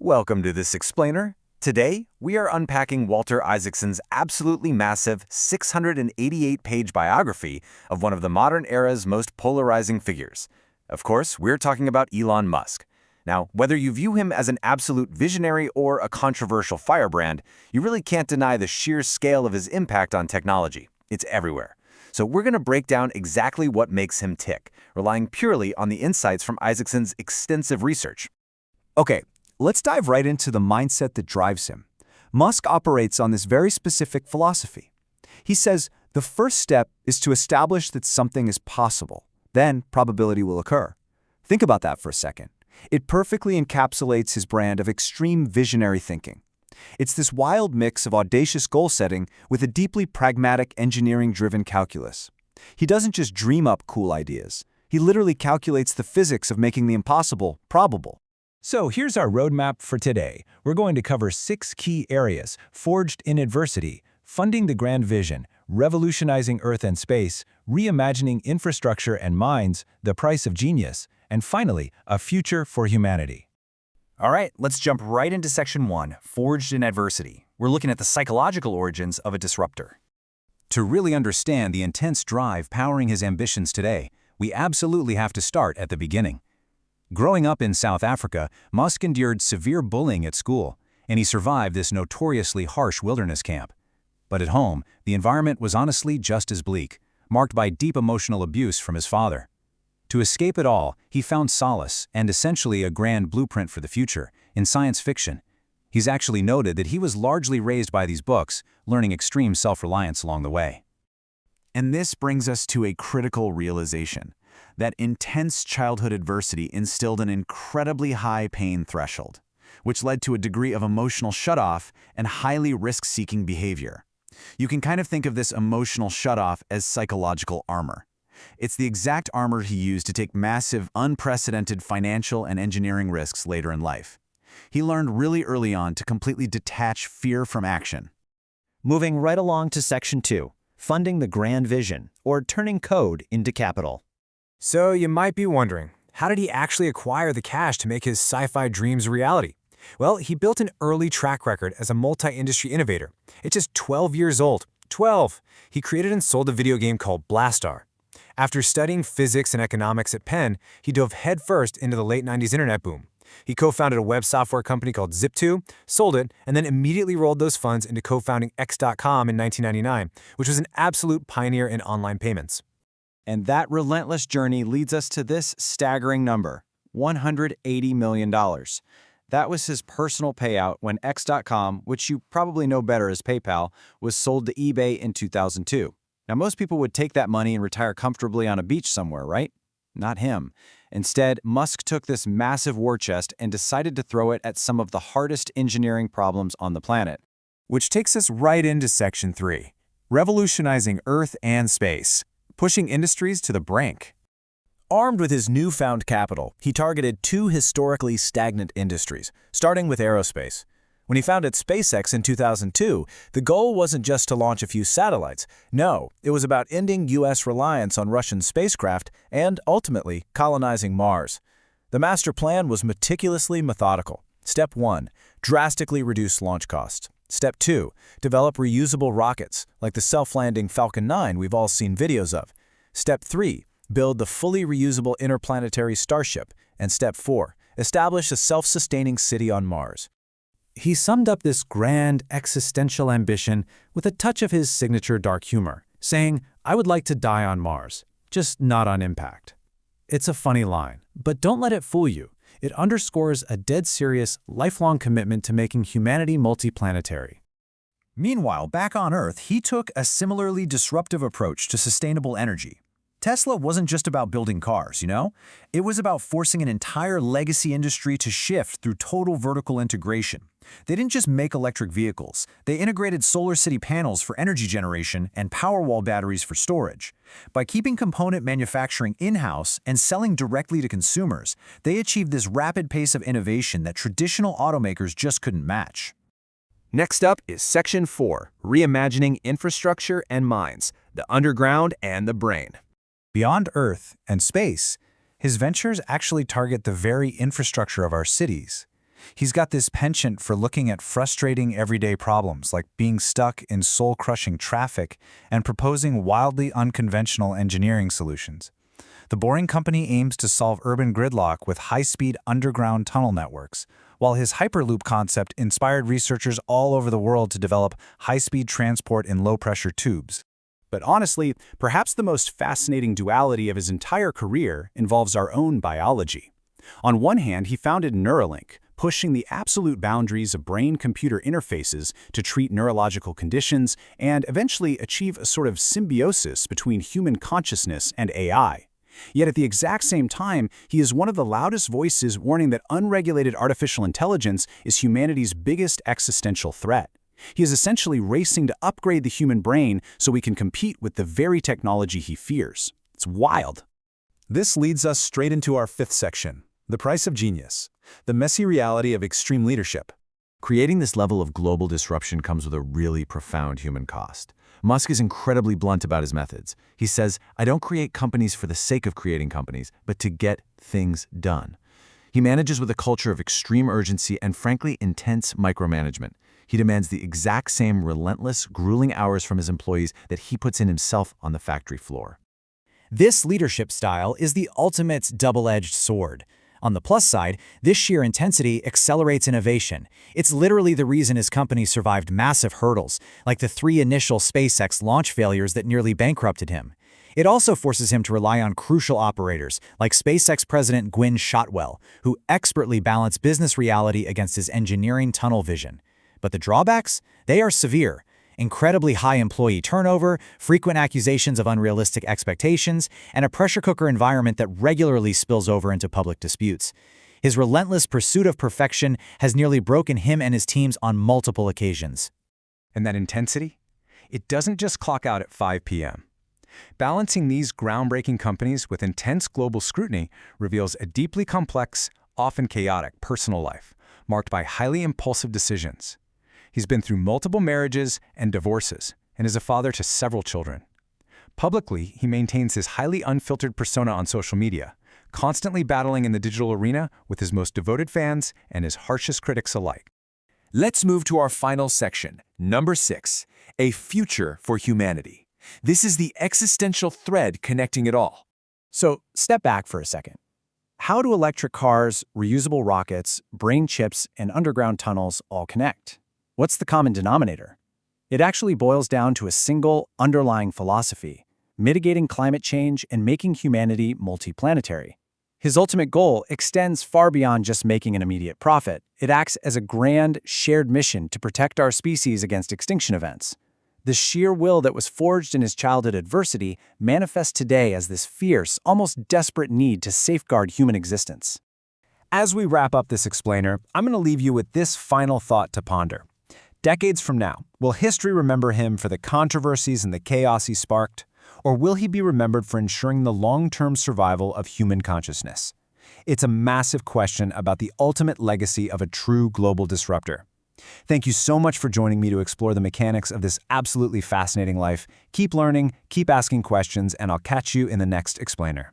Welcome to this explainer. Today, we are unpacking Walter Isaacson's absolutely massive 688-page biography of one of the modern era's most polarizing figures. Of course, we're talking about Elon Musk. Now, whether you view him as an absolute visionary or a controversial firebrand, you really can't deny the sheer scale of his impact on technology. It's everywhere. So we're going to break down exactly what makes him tick, relying purely on the insights from Isaacson's extensive research. Okay, let's dive right into the mindset that drives him. Musk operates on this very specific philosophy. He says the first step is to establish that something is possible. Then probability will occur. Think about that for a second. It perfectly encapsulates his brand of extreme visionary thinking. It's this wild mix of audacious goal setting with a deeply pragmatic engineering-driven calculus. He doesn't just dream up cool ideas. He literally calculates the physics of making the impossible probable. So here's our roadmap for today. We're going to cover 6 key areas: forged in adversity, funding the grand vision, revolutionizing Earth and space, reimagining infrastructure and minds, the price of genius, and finally, a future for humanity. All right, let's jump right into Section 1, Forged in Adversity. We're looking at the psychological origins of a disruptor. To really understand the intense drive powering his ambitions today, we absolutely have to start at the beginning. Growing up in South Africa, Musk endured severe bullying at school, and he survived this notoriously harsh wilderness camp. But at home, the environment was honestly just as bleak, marked by deep emotional abuse from his father. To escape it all, he found solace, and essentially a grand blueprint for the future, in science fiction. He's actually noted that he was largely raised by these books, learning extreme self-reliance along the way. And this brings us to a critical realization. That intense childhood adversity instilled an incredibly high pain threshold, which led to a degree of emotional shutoff and highly risk-seeking behavior. You can kind of think of this emotional shutoff as psychological armor. It's the exact armor he used to take massive, unprecedented financial and engineering risks later in life. He learned really early on to completely detach fear from action. Moving right along to Section 2, funding the grand vision, or turning code into capital. So you might be wondering, how did he actually acquire the cash to make his sci-fi dreams a reality? Well, he built an early track record as a multi-industry innovator. At just 12 years old, 12, he created and sold a video game called Blastar. After studying physics and economics at Penn, he dove headfirst into the late 90s internet boom. He co-founded a web software company called Zip2, sold it, and then immediately rolled those funds into co-founding X.com in 1999, which was an absolute pioneer in online payments. And that relentless journey leads us to this staggering number, $180 million. That was his personal payout when X.com, which you probably know better as PayPal, was sold to eBay in 2002. Now, most people would take that money and retire comfortably on a beach somewhere, right? Not him. Instead, Musk took this massive war chest and decided to throw it at some of the hardest engineering problems on the planet. Which takes us right into Section 3, Revolutionizing Earth and Space, pushing industries to the brink. Armed with his newfound capital, he targeted 2 historically stagnant industries, starting with aerospace. When he founded SpaceX in 2002, the goal wasn't just to launch a few satellites. No, it was about ending U.S. reliance on Russian spacecraft and, ultimately, colonizing Mars. The master plan was meticulously methodical. Step 1, drastically reduce launch costs. Step 2, develop reusable rockets, like the self-landing Falcon 9 we've all seen videos of. Step 3, build the fully reusable interplanetary Starship. And Step 4, establish a self-sustaining city on Mars. He summed up this grand existential ambition with a touch of his signature dark humor, saying, "I would like to die on Mars, just not on impact." It's a funny line, but don't let it fool you. It underscores a dead serious, lifelong commitment to making humanity multiplanetary. Meanwhile, back on Earth, he took a similarly disruptive approach to sustainable energy. Tesla wasn't just about building cars, you know? It was about forcing an entire legacy industry to shift through total vertical integration. They didn't just make electric vehicles. They integrated SolarCity panels for energy generation and Powerwall batteries for storage. By keeping component manufacturing in-house and selling directly to consumers, they achieved this rapid pace of innovation that traditional automakers just couldn't match. Next up is Section 4, Reimagining Infrastructure and Minds, the Underground and the Brain. Beyond Earth and space, his ventures actually target the very infrastructure of our cities. He's got this penchant for looking at frustrating everyday problems like being stuck in soul-crushing traffic and proposing wildly unconventional engineering solutions. The Boring Company aims to solve urban gridlock with high-speed underground tunnel networks, while his Hyperloop concept inspired researchers all over the world to develop high-speed transport in low-pressure tubes. But honestly, perhaps the most fascinating duality of his entire career involves our own biology. On one hand, he founded Neuralink, pushing the absolute boundaries of brain-computer interfaces to treat neurological conditions and eventually achieve a sort of symbiosis between human consciousness and AI. Yet at the exact same time, he is one of the loudest voices warning that unregulated artificial intelligence is humanity's biggest existential threat. He is essentially racing to upgrade the human brain so we can compete with the very technology he fears. It's wild. This leads us straight into our fifth section, the price of genius, the messy reality of extreme leadership. Creating this level of global disruption comes with a really profound human cost. Musk is incredibly blunt about his methods. He says, "I don't create companies for the sake of creating companies, but to get things done." He manages with a culture of extreme urgency and, frankly, intense micromanagement. He demands the exact same relentless, grueling hours from his employees that he puts in himself on the factory floor. This leadership style is the ultimate double-edged sword. On the plus side, this sheer intensity accelerates innovation. It's literally the reason his company survived massive hurdles, like the 3 initial SpaceX launch failures that nearly bankrupted him. It also forces him to rely on crucial operators, like SpaceX President Gwynne Shotwell, who expertly balance business reality against his engineering tunnel vision. But the drawbacks? They are severe. Incredibly high employee turnover, frequent accusations of unrealistic expectations, and a pressure cooker environment that regularly spills over into public disputes. His relentless pursuit of perfection has nearly broken him and his teams on multiple occasions. And that intensity? It doesn't just clock out at 5 p.m. Balancing these groundbreaking companies with intense global scrutiny reveals a deeply complex, often chaotic personal life, marked by highly impulsive decisions. He's been through multiple marriages and divorces, and is a father to several children. Publicly, he maintains his highly unfiltered persona on social media, constantly battling in the digital arena with his most devoted fans and his harshest critics alike. Let's move to our final section, number 6, a future for humanity. This is the existential thread connecting it all. So, step back for a second. How do electric cars, reusable rockets, brain chips, and underground tunnels all connect? What's the common denominator? It actually boils down to a single underlying philosophy: mitigating climate change and making humanity multiplanetary. His ultimate goal extends far beyond just making an immediate profit. It acts as a grand, shared mission to protect our species against extinction events. The sheer will that was forged in his childhood adversity manifests today as this fierce, almost desperate need to safeguard human existence. As we wrap up this explainer, I'm going to leave you with this final thought to ponder. Decades from now, will history remember him for the controversies and the chaos he sparked, or will he be remembered for ensuring the long-term survival of human consciousness? It's a massive question about the ultimate legacy of a true global disruptor. Thank you so much for joining me to explore the mechanics of this absolutely fascinating life. Keep learning, keep asking questions, and I'll catch you in the next explainer.